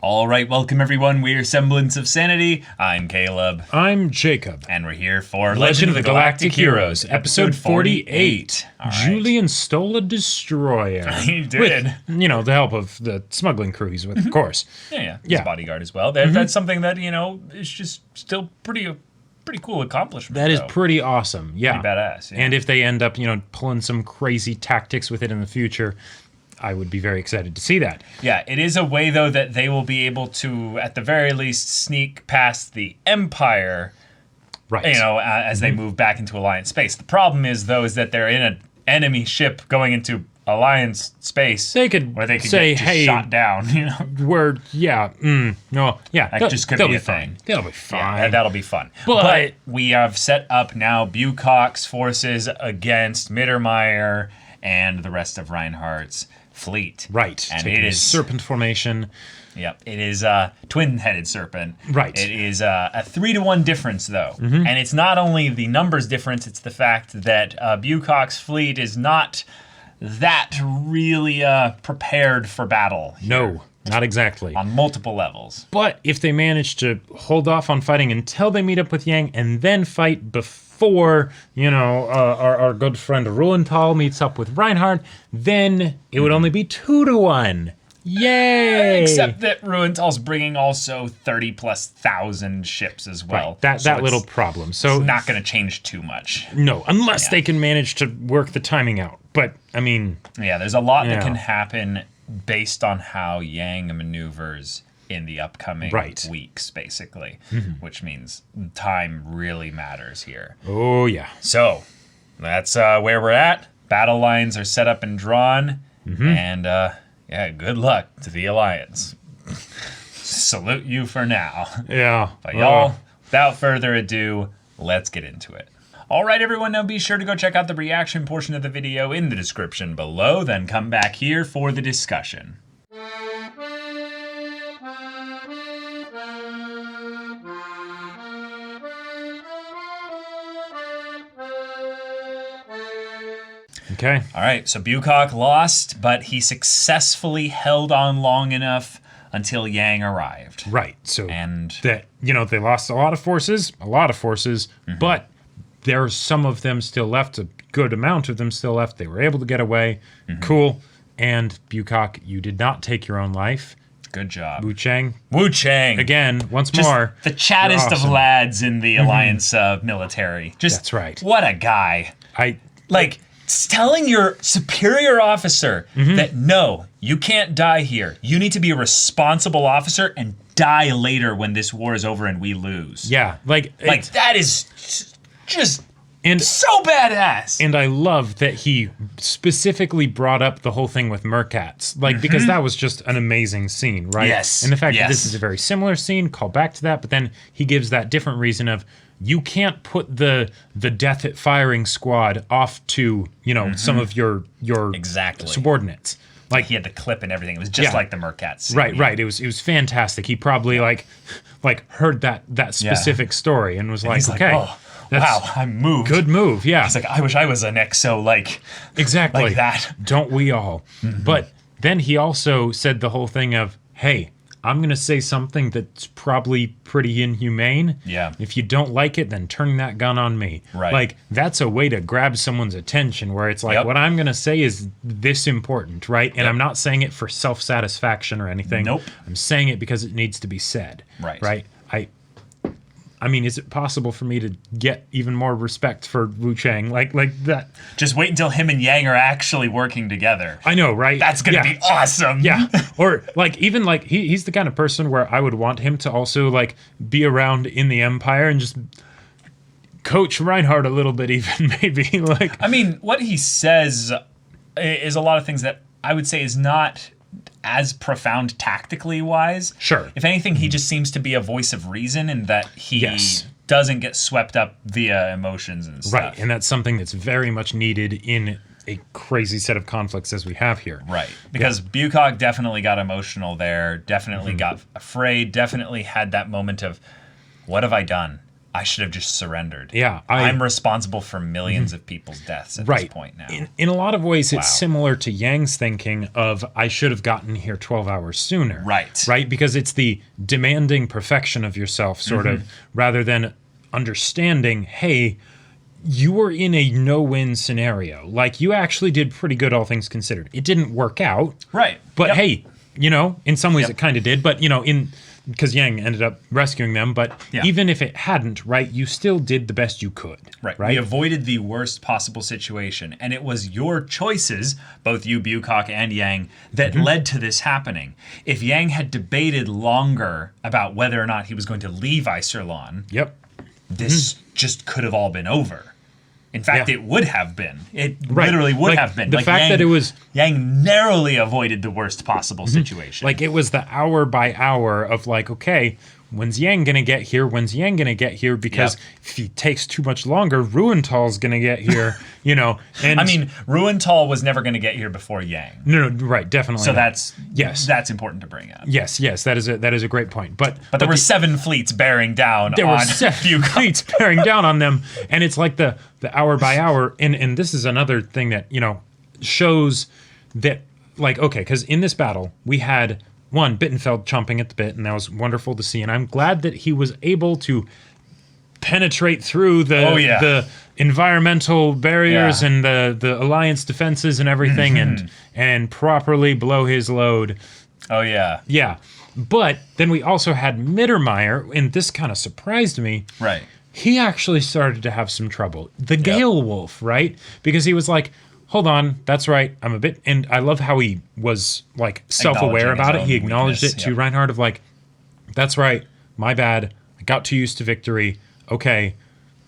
All right, welcome everyone. We're Semblance of Sanity. I'm Caleb. I'm Jacob. And we're here for Legend of the Galactic Heroes, episode 48. All right. Julian stole a destroyer. He did. With, the help of the smuggling crew he's with, of course. Yeah. His bodyguard as well. That's something that, is just still pretty cool accomplishment. That is pretty awesome. Yeah. Pretty badass. Yeah. And if they end up, pulling some crazy tactics with it in the future, I would be very excited to see that. Yeah, it is a way, though, that they will be able to, at the very least, sneak past the Empire, right? As they move back into Alliance space. The problem is, though, is that they're in an enemy ship going into Alliance space. They could say, get hey, shot down, That just could be a thing. That'll be fine. Yeah, that'll be fun. But we have set up now Bucock's forces against Mittermeier and the rest of Reinhardt's fleet. Right. And Taking it is serpent formation. Yep. It is a twin-headed serpent. Right. It is a 3-to-1 difference, though. And it's not only the numbers difference, it's the fact that Bucock's fleet is not that really prepared for battle here. No, not exactly. On multiple levels. But if they manage to hold off on fighting until they meet up with Yang and then fight before, our good friend Ruhenthal meets up with Reinhardt, then it would only be 2-to-1. Yay! Except that Ruhenthal's bringing also 30,000+ ships as well. Right. That little problem. So it's not going to change too much. No, unless they can manage to work the timing out. But, yeah, there's a lot that can happen based on how Yang maneuvers in the upcoming weeks, basically, which means time really matters here. Oh, yeah. So that's where we're at. Battle lines are set up and drawn, and good luck to the Alliance. Salute you for now. Yeah. But y'all, without further ado, let's get into it. All right, everyone, now be sure to go check out the reaction portion of the video in the description below, then come back here for the discussion. Okay. All right, so Bucock lost, but he successfully held on long enough until Yang arrived. Right. So and that they lost a lot of forces, but there's some of them still left, a good amount of them still left. They were able to get away. Cool. And Bucock, you did not take your own life. Good job. Wu Chang. Again, once more. The chattest of lads in the Alliance military. That's right. What a guy. Telling your superior officer that, no, you can't die here. You need to be a responsible officer and die later when this war is over and we lose. Yeah. That is just so badass. And I love that he specifically brought up the whole thing with Mercats. Because that was just an amazing scene, right? Yes. And the fact that this is a very similar scene, call back to that, but then he gives that different reason of, you can't put the death at firing squad off to, some of your subordinates. He had the clip and everything. It was just like the Mercats scene. Right. It was fantastic. He probably heard that specific story and was okay. Wow, I'm moved. Good move, yeah. He's I wish I was an XO exactly like that. Don't we all? But then he also said the whole thing of, hey, I'm going to say something that's probably pretty inhumane. Yeah. If you don't like it, then turn that gun on me. Right. That's a way to grab someone's attention where it's what I'm going to say is this important, right? And I'm not saying it for self-satisfaction or anything. Nope. I'm saying it because it needs to be said. Right. Right? Is it possible for me to get even more respect for Wu Chang like that? Just wait until him and Yang are actually working together. I know, right? That's gonna be awesome. Yeah. Or he's the kind of person where I would want him to also be around in the Empire and just coach Reinhardt a little bit, even maybe what he says is a lot of things that I would say is not as profound tactically wise. Sure. If anything, he just seems to be a voice of reason in that he doesn't get swept up via emotions and stuff. Right, and that's something that's very much needed in a crazy set of conflicts as we have here. Right, because Bucock definitely got emotional there, definitely got afraid, definitely had that moment of, what have I done? I should have just surrendered. Yeah, I'm responsible for millions of people's deaths at this point now. In a lot of ways, it's similar to Yang's thinking of, I should have gotten here 12 hours sooner. Right? Because it's the demanding perfection of yourself, sort of, rather than understanding, hey, you were in a no-win scenario. Like, you actually did pretty good, all things considered. It didn't work out. Right. But hey, you know, in some ways it kind of did. But, you know, because Yang ended up rescuing them. But even if it hadn't, right, you still did the best you could. Right. We avoided the worst possible situation. And it was your choices, both you, Bukak, and Yang, that led to this happening. If Yang had debated longer about whether or not he was going to leave Iserlon, this just could have all been over. In fact, it would have been. It literally would have been. The fact that it was... Yang narrowly avoided the worst possible situation. Like, it was the hour by hour of like, okay, when's Yang going to get here? When's Yang going to get here? Because if he takes too much longer, Ruintal's going to get here, you know. And I mean, Ruintal was never going to get here before Yang. No, right, definitely. So that's important to bring up. Yes, that is a great point. But there were 7 fleets bearing down. There were 7 fleets bearing down on them, and it's like the hour by hour. And this is another thing that, you know, shows that, like, okay, because in this battle we had Bittenfeld chomping at the bit, and that was wonderful to see. And I'm glad that he was able to penetrate through the environmental barriers and the alliance defenses and everything, and properly blow his load. Oh yeah. Yeah. But then we also had Mittermeier, and this kind of surprised me. Right. He actually started to have some trouble. The Gale Wolf, right? Because he was like, hold on, that's right, I'm a bit... And I love how he was, like, self-aware about it. He acknowledged it to Reinhardt of, like, that's right, my bad, I got too used to victory. Okay,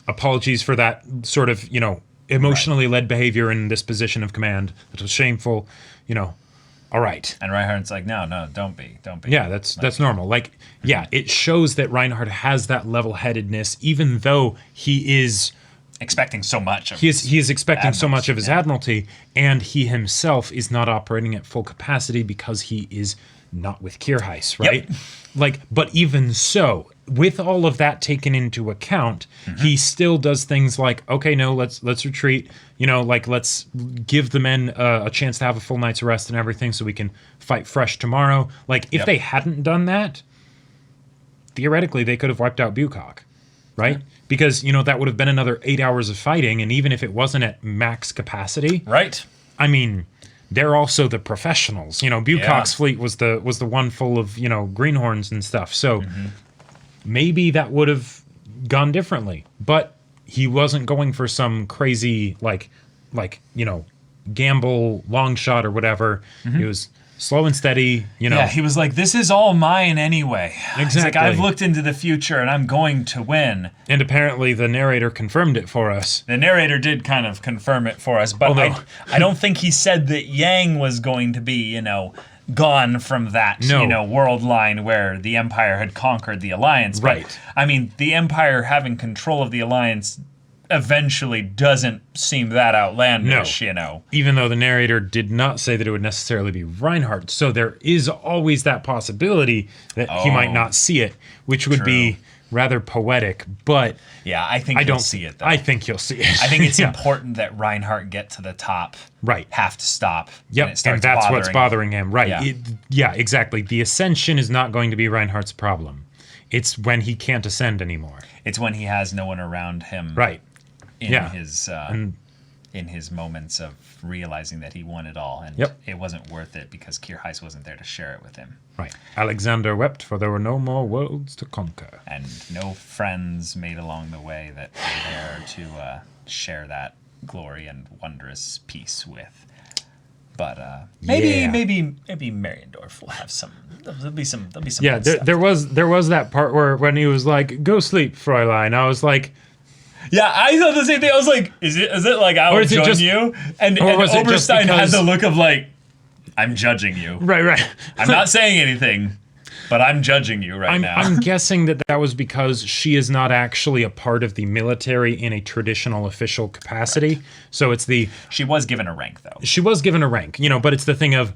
apologies for that sort of, you know, emotionally led behavior in this position of command. That was shameful, you know. All right. And Reinhardt's like, no, don't be. Yeah, that's normal. Like, yeah, it shows that Reinhardt has that level-headedness, even though he is expecting so much of he is expecting so much of his admiralty, and he himself is not operating at full capacity because he is not with Kierheis, right? Like, but even so, with all of that taken into account, he still does things like, okay, no, let's retreat, you know, like, let's give the men a chance to have a full night's rest and everything so we can fight fresh tomorrow. Like, if they hadn't done that, theoretically they could have wiped out Bukak, right? Because, you know, that would have been another 8 hours of fighting, and even if it wasn't at max capacity, right? I mean, they're also the professionals. You know, Bukak's fleet was the one full of, you know, greenhorns and stuff. So maybe that would have gone differently. But he wasn't going for some crazy like you know, gamble long shot or whatever. It was slow and steady, you know. Yeah, he was like, this is all mine anyway. Exactly. He's like, I've looked into the future and I'm going to win. And apparently the narrator confirmed it for us. The narrator did kind of confirm it for us, but I don't think he said that Yang was going to be, you know, gone from that, you know, world line where the Empire had conquered the Alliance. Right. But, I mean, the Empire having control of the Alliance eventually doesn't seem that outlandish, you know. Even though the narrator did not say that it would necessarily be Reinhardt. So there is always that possibility that he might not see it, which would be rather poetic, but yeah, I think you'll see it, though. I think you'll see it. I think it's important that Reinhardt get to the top. Right. Have to stop. Yep, and that's what's bothering him. Right. Yeah, exactly. The ascension is not going to be Reinhardt's problem. It's when he can't ascend anymore. It's when he has no one around him. Right. In his moments of realizing that he won it all, and it wasn't worth it because Kierheis wasn't there to share it with him. Right. Alexander wept, for there were no more worlds to conquer. And no friends made along the way that were there to share that glory and wondrous peace with. But maybe Mariendorf will have some. There'll be some. Yeah, there was that part where when he was like, "Go sleep, Fräulein." I was like. Yeah, I thought the same thing. I was like, is it like I will join you? And Oberstein had the look of like, I'm judging you. Right. I'm not saying anything, but I'm judging you now. I'm guessing that was because she is not actually a part of the military in a traditional official capacity. Right. So it's She was given a rank, though. She was given a rank, you know, but it's the thing of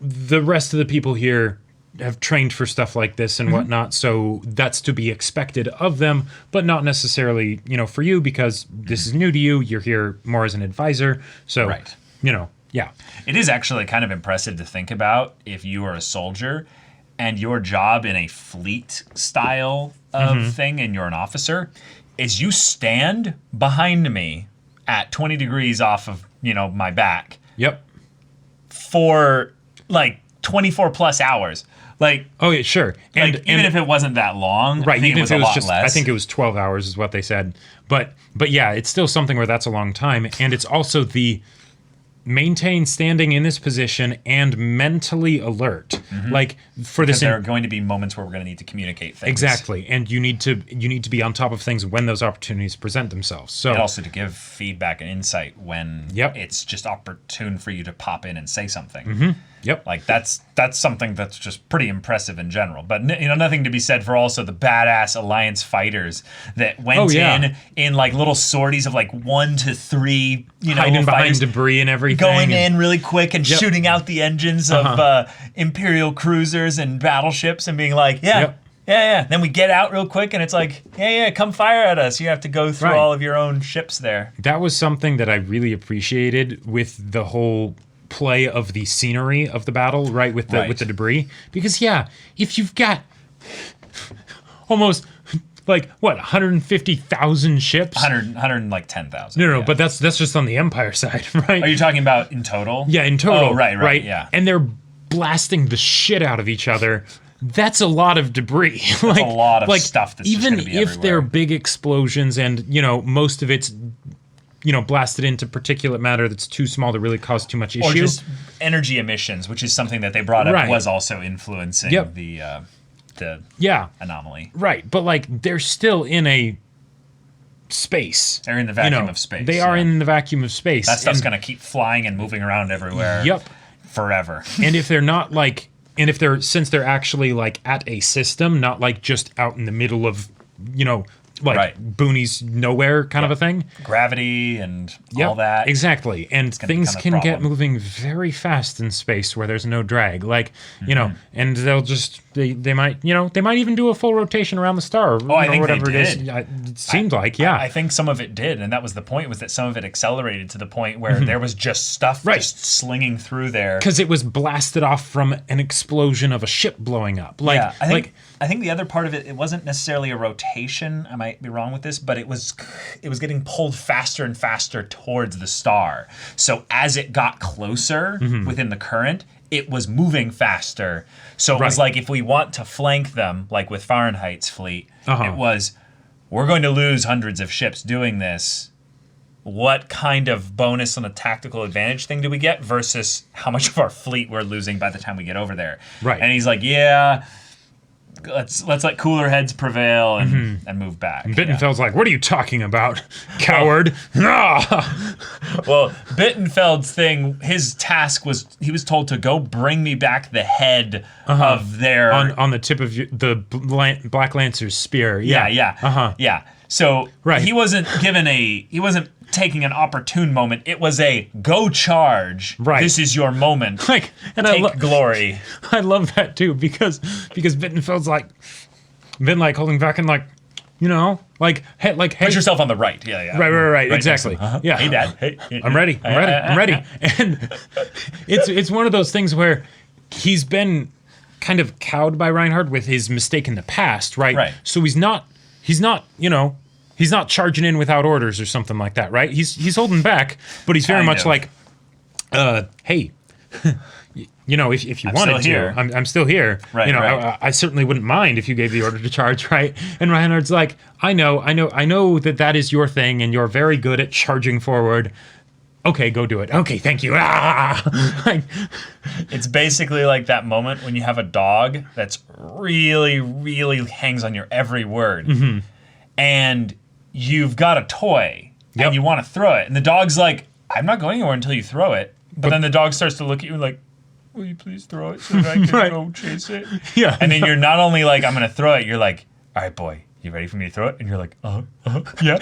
the rest of the people here have trained for stuff like this and whatnot, so that's to be expected of them, but not necessarily, for you, because this is new to you. You're here more as an advisor, so Right. Yeah. It is actually kind of impressive to think about if you are a soldier and your job in a fleet style of thing and you're an officer is you stand behind me at 20 degrees off of, my back Yep. for like 24 plus hours. Like, Oh yeah, sure. even if it wasn't that long, Right, I think even it was if it a was lot just, less. I think it was 12 hours is what they said. But yeah, it's still something where that's a long time. And it's also the maintain standing in this position and mentally alert. Like for this, there are going to be moments where we're going to need to communicate things. exactly. And you need to be on top of things when those opportunities present themselves. So And also to give feedback and insight when Yep. it's just opportune for you to pop in and say something. yep. Like that's something that's just pretty impressive in general. But nothing to be said for also the badass Alliance fighters that went in like little sorties of like 1 to 3, Hiding behind fighters debris and everything. going and- in really quick and shooting out the engines of Imperial cruisers and battleships and being like, yeah. Then we get out real quick and it's like, come fire at us. You have to go through Right. all of your own ships there. That was something that I really appreciated with the whole play of the scenery of the battle, right? With the debris. Because if you've got almost like 150,000 ships. 100 like 10,000. No, but that's just on the Empire side, right? Are you talking about in total? Yeah, in total. Oh, right, yeah. And they're blasting the shit out of each other. That's a lot of debris. That's a lot of stuff that's just even gonna be if everywhere. they're big explosions and most of it's blasted into particulate matter that's too small to really cause too much issue. Or just energy emissions, which is something that they brought up Right. was also influencing Yep. the anomaly. Right, but they're still in a space. They're in the vacuum of space. They are in the vacuum of space. That stuff's And- going to keep flying and moving around everywhere. Yep. Forever. And if they're not since they're actually at a system, not just out in the middle of, Right. boonies nowhere kind of a thing. Gravity and Yep, all that. exactly. And things become a can get problem. moving very fast in space where there's no drag. And they'll just they might even do a full rotation around the star. I think they whatever it is. did. It seemed I think some of it did, and that was the point, was that some of it accelerated to the point where there was just stuff Right. just slinging through there. because it was blasted off from an explosion of a ship blowing up. I think the other part of it wasn't necessarily a rotation. I might be wrong with this, but it was getting pulled faster and faster towards the star. So as it got closer within the current, it was moving faster. So it was Right. like, if we want to flank them, like with Fahrenheit's fleet, Uh-huh. it was, we're going to lose hundreds of ships doing this. What kind of bonus on a tactical advantage thing do we get versus how much of our fleet we're losing by the time we get over there? Right. And he's like, let's let cooler heads prevail and move back. Bittenfeld's like, what are you talking about, coward? Ah! Well, Bittenfeld's thing, his task was, he was told to go bring me back the head of their on the tip of the Black Lancer's spear. yeah. So Right. he wasn't taking an opportune moment. It was a go charge. Right. This is your moment. And Take glory. I love that too because Bittenfeld's been holding back and hey, Put yourself on the right. Yeah. right, exactly. next to him. Yeah. Hey, Dad. Hey. I'm ready. And it's one of those things where he's been kind of cowed by Reinhardt with his mistake in the past, right? Right. So he's not charging in without orders or something like that, right? He's holding back, but he's very Kind much of. hey, if you wanted still here. to, I'm still here. Right, right. I certainly wouldn't mind if you gave the order to charge, right? And Reinhardt's like, I know that is your thing, and you're very good at charging forward. Okay, go do it. Okay, thank you. It's basically like that moment when you have a dog that's really, really hangs on your every word. And you've got a toy and you want to throw it. And the dog's like, I'm not going anywhere until you throw it. But then the dog starts to look at you like, will you please throw it so that I can Right. go chase it? Yeah. And then you're not only like, I'm going to throw it, you're like, all right, boy, you ready for me to throw it? And you're like, yeah.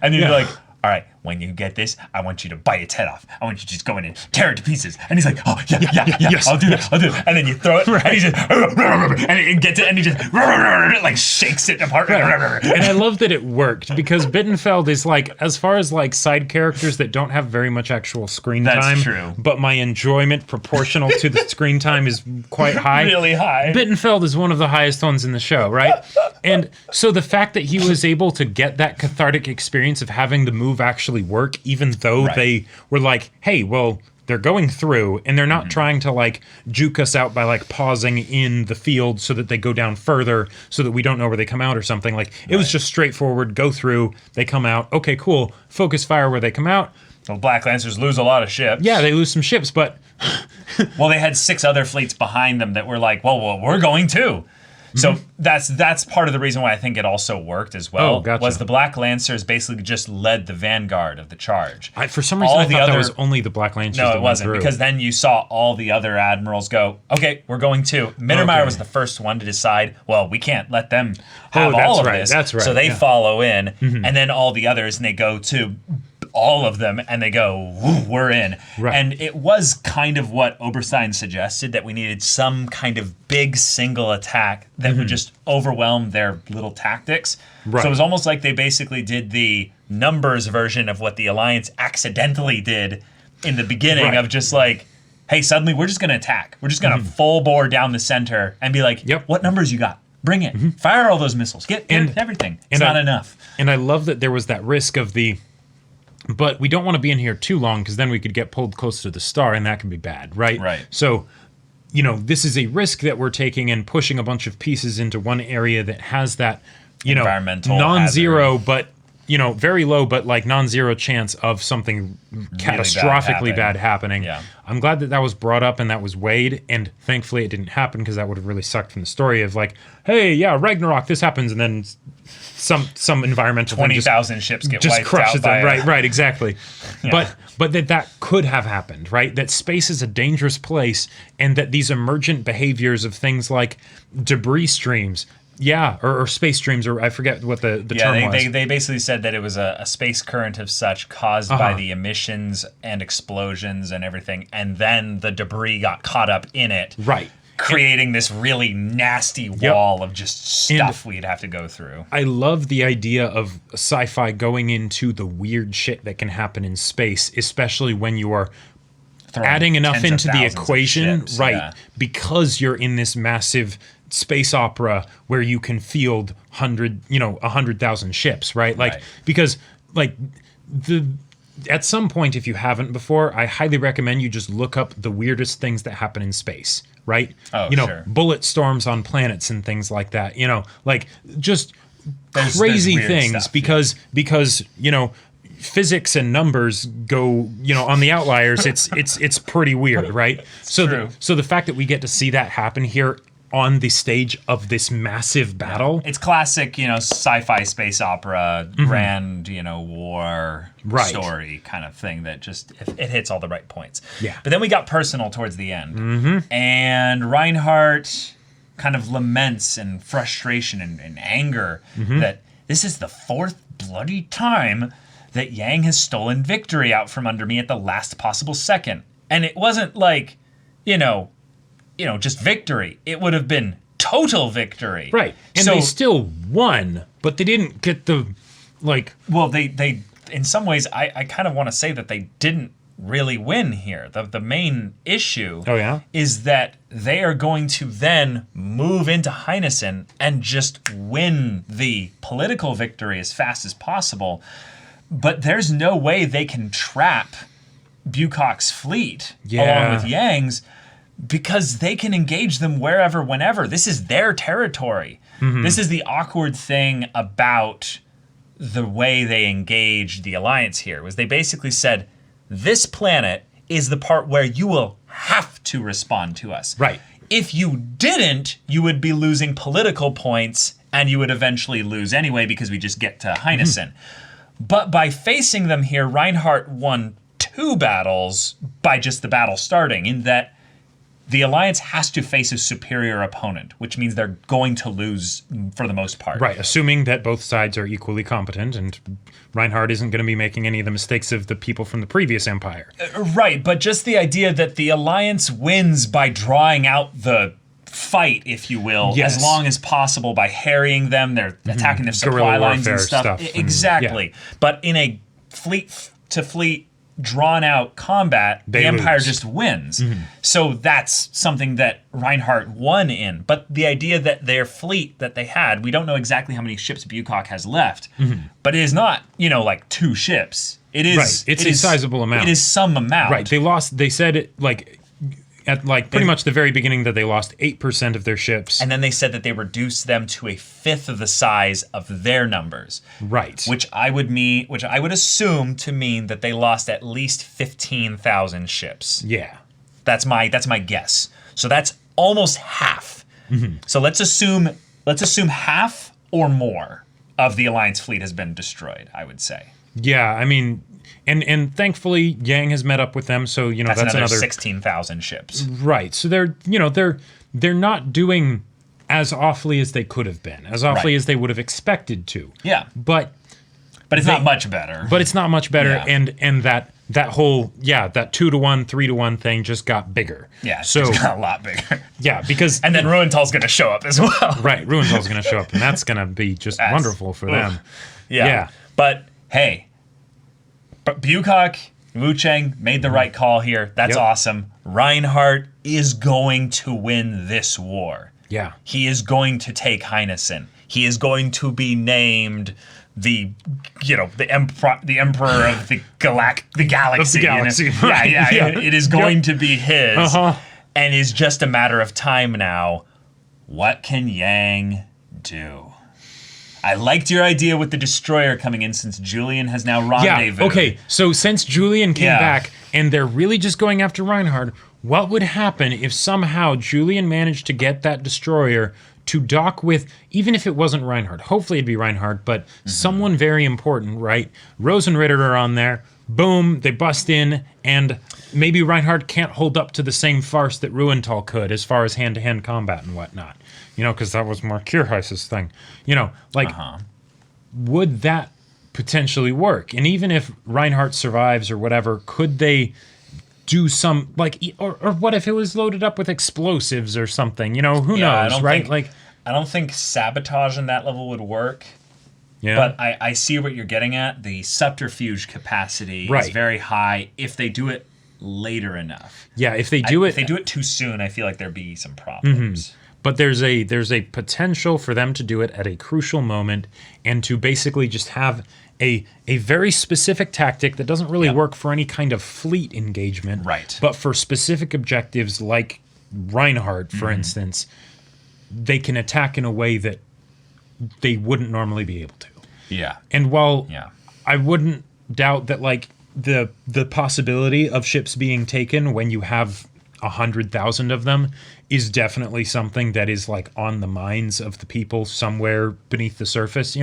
And then you're like, all right, when you get this, I want you to bite its head off. I want you to just go in and tear it to pieces. And he's like, oh, yeah, yes, I'll do that. And then you throw it, and he just, and it gets it, and he just, like, shakes it apart. And I love that it worked, because Bittenfeld is like, as far as like side characters that don't have very much actual screen time. That's true. But my enjoyment proportional to the screen time is quite high. Really high. Bittenfeld is one of the highest ones in the show, right? And so the fact that he was able to get that cathartic experience of having the move actually work, even though they were like, hey, well, they're going through and they're not trying to like juke us out by like pausing in the field so that they go down further so that we don't know where they come out or something. Like it was just straightforward, go through, they come out. Okay, cool. Focus fire where they come out. The Black Lancers lose a lot of ships. Yeah, they lose some ships, but well, they had 6 other fleets behind them that were like, well, we're going too. So that's part of the reason why I think it also worked as well. Oh, gotcha. Was the Black Lancers basically just led the vanguard of the charge. For some reason, I thought that was only the Black Lancers that it wasn't, went through. because then you saw all the other admirals go, okay, we're going too. Mittermeier was the first one to decide, well, we can't let them have all of this. That's right. So they follow in, and then all the others, and they go to all of them, and they go, we're in. Right. And it was kind of what Oberstein suggested, that we needed some kind of big single attack that would just overwhelm their little tactics. Right. So it was almost like they basically did the numbers version of what the Alliance accidentally did in the beginning of just like, hey, suddenly we're just going to attack. We're just going to full bore down the center and be like, what numbers you got? Bring it. Fire all those missiles. Get everything. It's not enough. And I love that there was that risk of but we don't want to be in here too long, because then we could get pulled close to the star, and that can be bad, right? Right. So, this is a risk that we're taking and pushing a bunch of pieces into one area that has that, environmental non-zero, hazard. but very low, but like non-zero chance of something catastrophically bad happening. Yeah. I'm glad that was brought up and that was weighed, and thankfully it didn't happen, because that would have really sucked from the story of like, hey, yeah, Ragnarok, this happens, and then some environmental 20,000 ships get just wiped crushes out by them. Right, exactly. Yeah. But that could have happened, right? That space is a dangerous place, and that these emergent behaviors of things like debris streams, or space streams, or I forget what the term was. They basically said that it was a space current of such caused by the emissions and explosions and everything, and then the debris got caught up in it. Right. Creating this really nasty wall of just stuff we'd have to go through. I love the idea of sci-fi going into the weird shit that can happen in space, especially when you are adding enough into the equation, because you're in this massive space opera where you can field 100,000 ships, right? Because at some point, if you haven't before, I highly recommend you just look up the weirdest things that happen in space, right? Sure. Bullet storms on planets and things like that, just there's crazy weird things stuff, because physics and numbers go, on the outliers, it's pretty weird, right? So the fact that we get to see that happen here on the stage of this massive battle. It's classic, sci-fi space opera, grand, war story kind of thing that just, it hits all the right points. Yeah. But then we got personal towards the end. And Reinhardt kind of laments in frustration and anger that this is the 4th bloody time that Yang has stolen victory out from under me at the last possible second. And it wasn't like, just victory. It would have been total victory. Right. And they still won, but they didn't get the, Well, they in some ways, I kind of want to say that they didn't really win here. The main issue is that they are going to then move into Heinesen and just win the political victory as fast as possible. But there's no way they can trap Bucock's fleet along with Yang's, because they can engage them wherever, whenever. This is their territory. This is the awkward thing about the way they engaged the Alliance here, was they basically said, this planet is the part where you will have to respond to us. Right. If you didn't, you would be losing political points, and you would eventually lose anyway, because we just get to Heinesen. But by facing them here, Reinhardt won 2 battles by just the battle starting, in that the Alliance has to face a superior opponent, which means they're going to lose for the most part. Right, assuming that both sides are equally competent, and Reinhardt isn't going to be making any of the mistakes of the people from the previous empire. Right, but just the idea that the Alliance wins by drawing out the fight, if you will, Yes. as long as possible by harrying them, they're attacking their supply Guerrilla lines and warfare stuff. stuff Exactly. But in a fleet-to-fleet drawn-out combat, the They Empire lose. just wins. So that's something that Reinhardt won in. But the idea that their fleet that they had, we don't know exactly how many ships Bucock has left, but it is not, like 2 ships. It is. Right, it's a sizable amount. It is some amount. Right, they said, at pretty much the very beginning that they lost 8% of their ships. And then they said that they reduced them to a 1/5 of the size of their numbers. Right. Which I would assume to mean that they lost at least 15,000 ships. Yeah. That's my guess. So that's almost half. So let's assume half or more of the Alliance fleet has been destroyed, I would say. Yeah, I mean, and thankfully Yang has met up with them, so that's another 16,000 ships. Right. So they're not doing as awfully as they could have been, as awfully as they would have expected to. Yeah. But it's not much better. But it's not much better, Yeah. and that whole that 2-to-1, 3-to-1 thing just got bigger. Yeah, so it's got a lot bigger. yeah, because And then Ruintal's going to show up as well. right, Ruintal's going to show up, and that's going to be just wonderful for them. Yeah. But hey, Bucock, Wu Cheng made the right call here. That's Yep. awesome. Reinhardt is going to win this war. Yeah. He is going to take Heinesen. He is going to be named the emperor of the galaxy. Of the galaxy, you know? right. Yeah. Yeah. It is going to be his, Uh-huh. and is just a matter of time now. What can Yang do? I liked your idea with the destroyer coming in, since Julian has now rendezvoused. Yeah, okay. So since Julian came Yeah. back and they're really just going after Reinhardt, what would happen if somehow Julian managed to get that destroyer to dock with, even if it wasn't Reinhardt, hopefully it'd be Reinhardt, but someone very important, right? Rose and Ritter are on there. Boom, they bust in, and maybe Reinhardt can't hold up to the same farce that Ruintal could as far as hand-to-hand combat and whatnot. Because that was more Kierheis's thing. Would that potentially work? And even if Reinhardt survives or whatever, could they do some, or what if it was loaded up with explosives or something? Who knows, right? I don't think sabotage on that level would work. Yeah. But I see what you're getting at. The subterfuge capacity is Right. very high if they do it later enough. Yeah, if they do If they do it too soon, I feel like there'd be some Mm-hmm. problems. But there's a potential for them to do it at a crucial moment and to basically just have a very specific tactic that doesn't really work for any kind of fleet engagement. Right. But for specific objectives like Reinhardt, for instance, they can attack in a way that they wouldn't normally be able to. Yeah. And while Yeah. I wouldn't doubt that the possibility of ships being taken when you have 100,000 of them is definitely something that is on the minds of the people somewhere beneath the surface,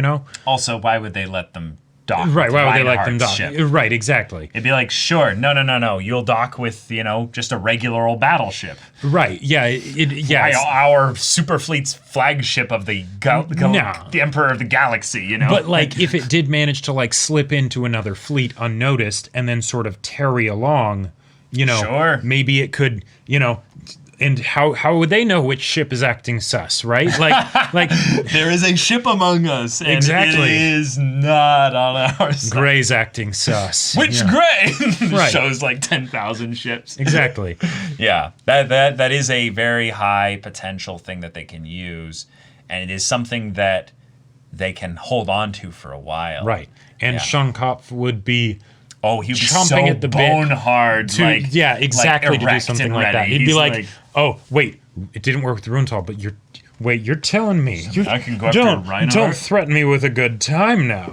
Also, why would they let them dock? Right, with why would they let them Reinhardt's dock? ship? Right, exactly. It'd be like, sure, no. You'll dock with, just a regular old battleship. Right, yeah, yeah. Our super fleet's flagship of the the Emperor of the Galaxy, But if it did manage to slip into another fleet unnoticed and then sort of tarry along, Sure. maybe it could, and how would they know which ship is acting sus, right? There is a ship among us, and Exactly. it is not on our side. Gray's acting sus. Which yeah. Gray Right. shows 10,000 ships. Exactly. Yeah, that is a very high potential thing that they can use, and it is something that they can hold on to for a while. Right. And Yeah. Schoenkopf would be Oh, he'd be chomping so at the bit bone hard to to to do something like that. He'd be like, "Oh, wait, it didn't work with Runtal, but you're telling me I can go after Reinhardt? don't threaten me with a good time now."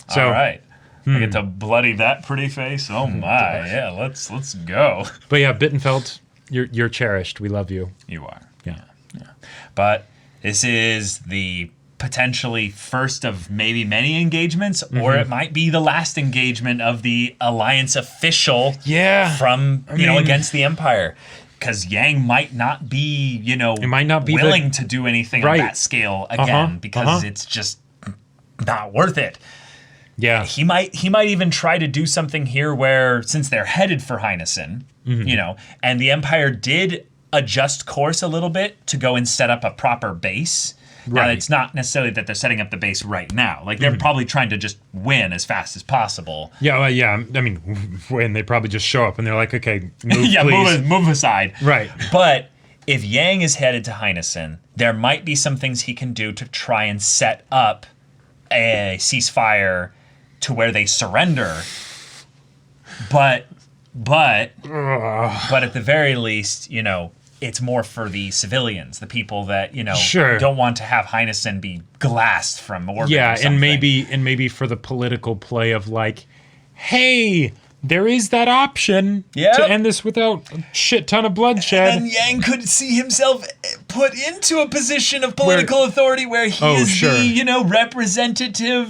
So all right. I get to bloody that pretty face. Oh my, yeah. Let's go. But yeah, Bittenfeld, you're cherished. We love you. You are. Yeah. But this is the potentially first of maybe many engagements, or it might be the last engagement of the Alliance official from, against the Empire. Because Yang might not be, it might not be willing to do anything on that scale again, because it's just not worth it. Yeah. He might even try to do something here where, since they're headed for Heinessen, and the Empire did adjust course a little bit to go and set up a proper base. Now, it's not necessarily that they're setting up the base right now. Like, they're probably trying to just win as fast as possible. Yeah, well, yeah. I mean, when they probably just show up and they're like, okay, move, please. move aside. Right. But if Yang is headed to Heinessen, there might be some things he can do to try and set up a ceasefire to where they surrender. But at the very least, it's more for the civilians, the people that, don't want to have Heinessen be glassed from orbit. Yeah, and maybe for the political play of like, hey, there is that option to end this without a shit ton of bloodshed. And Yang could see himself put into a position of political authority where he is the, representative,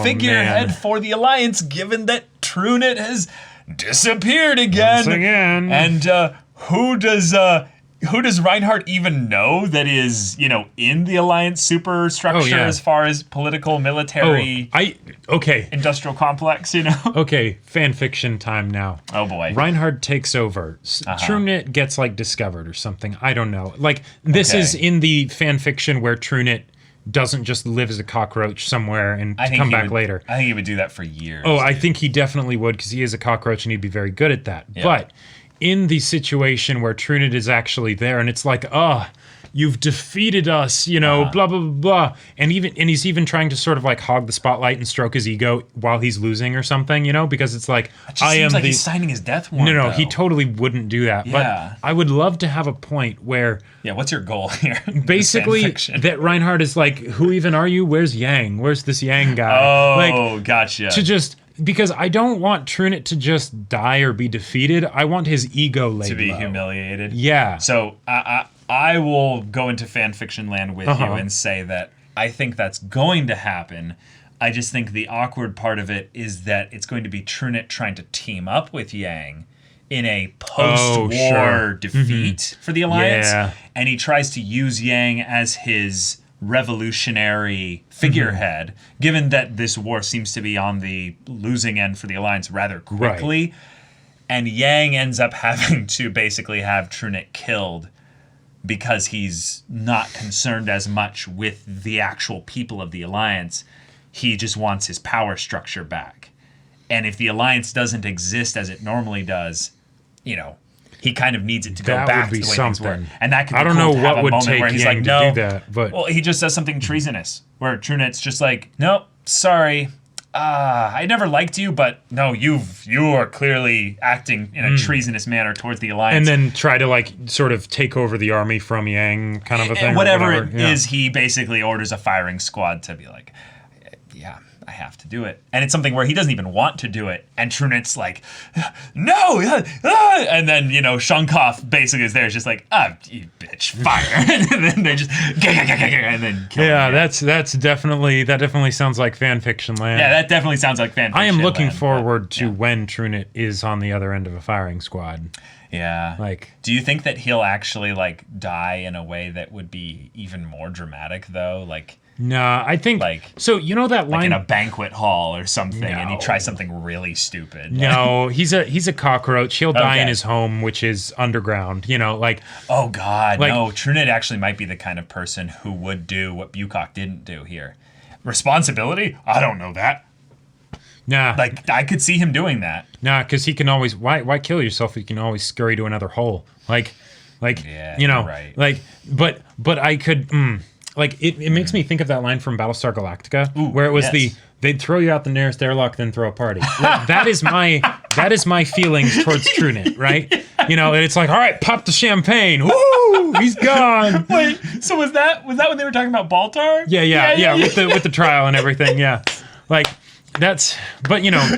figurehead for the Alliance, given that Trunet has disappeared again. Once again. And who does Reinhardt even know that is, in the Alliance superstructure as far as political, military, industrial complex, Okay, fan fiction time now. Oh boy. Reinhardt takes over. Trunet gets discovered or something. I don't know. This is in the fan fiction where Trunet doesn't just live as a cockroach somewhere and come back later. I think he would do that for years. Oh, I think he definitely would, because he is a cockroach and he'd be very good at that. Yeah. But in the situation where Trunet is actually there and it's like, you've defeated us, blah, blah, blah, blah. And he's even trying to sort of hog the spotlight and stroke his ego while he's losing or something, because it's like, he's signing his death warrant. No, he totally wouldn't do that. Yeah. But I would love to have a point where... Yeah, what's your goal here? Basically, that Reinhardt is like, who even are you? Where's Yang? Where's this Yang guy? Oh, gotcha. To just... Because I don't want Trunet to just die or be defeated. I want his ego laid to be low. Humiliated. Yeah. So I will go into fan fiction land with you and say that I think that's going to happen. I just think the awkward part of it is that it's going to be Trunet trying to team up with Yang in a post-war defeat for the Alliance. Yeah. And he tries to use Yang as his revolutionary figurehead, given that this war seems to be on the losing end for the Alliance rather quickly. Right. And Yang ends up having to basically have Trunet killed because he's not concerned as much with the actual people of the Alliance. He just wants his power structure back. And if the Alliance doesn't exist as it normally does, he kind of needs it to go back to the way things were. And that could be I don't cool know to have what a would moment take where he's Yang like, to no. do that, but Well, he just does something treasonous, where Trunet's just like, nope, sorry. I never liked you, but no, you are clearly acting in a treasonous manner towards the Alliance. And then try to sort of take over the army from Yang, kind of a thing. And whatever it is, he basically orders a firing squad to be like, yeah, I have to do it. And it's something where he doesn't even want to do it. And Trunet's like, no. And then, Shankov basically is there. It's just like, you bitch, fire. And then they just, and then kill him. Yeah, that definitely sounds like fan fiction land. Yeah, that definitely sounds like fan fiction I am looking land, forward to when Trunet is on the other end of a firing squad. Yeah. Do you think that he'll actually, die in a way that would be even more dramatic, though? Nah, I think so. That line in a banquet hall or something, and he tries something really stupid. No, he's a cockroach. He'll die in his home, which is underground. Oh God, no. Trunet actually might be the kind of person who would do what Bucock didn't do here. Responsibility? I don't know that. Nah, I could see him doing that. Nah, because he can always why kill yourself? You can always scurry to another hole. Yeah, right. But I could. It makes me think of that line from Battlestar Galactica, where it was they'd throw you out the nearest airlock, then throw a party. That is my feelings towards Trunet, right? And it's like, all right, pop the champagne. Woo, he's gone. Wait, so was that when they were talking about Baltar? Yeah. With the trial and everything, yeah. That's Dreamland.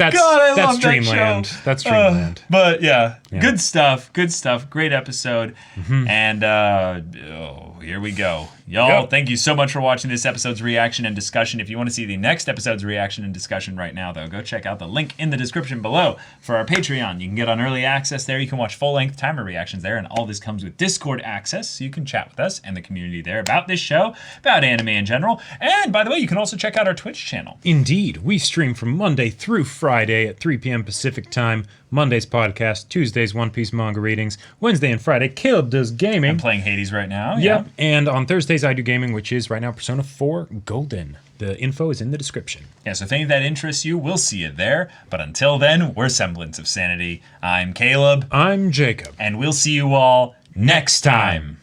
That's Dreamland. But yeah, good stuff. Great episode. And here we go. Y'all, Yep. thank you so much for watching this episode's reaction and discussion. If you want to see the next episode's reaction and discussion right now, though, go check out the link in the description below for our Patreon. You can get on early access there. You can watch full-length timer reactions there, and all this comes with Discord access, so you can chat with us and the community there about this show, about anime in general. And, by the way, you can also check out our Twitch channel. Indeed, we stream from Monday through Friday at 3 p.m. Pacific time. Monday's podcast, Tuesdays One Piece manga readings, Wednesday and Friday Caleb does gaming. I'm playing Hades right now. Yep, and on Thursdays I do gaming, which is right now Persona 4 Golden. The info is in the description. Yeah, so if any of that interests you, we'll see you there. But until then, we're Semblance of Sanity. I'm Caleb. I'm Jacob. And we'll see you all next time.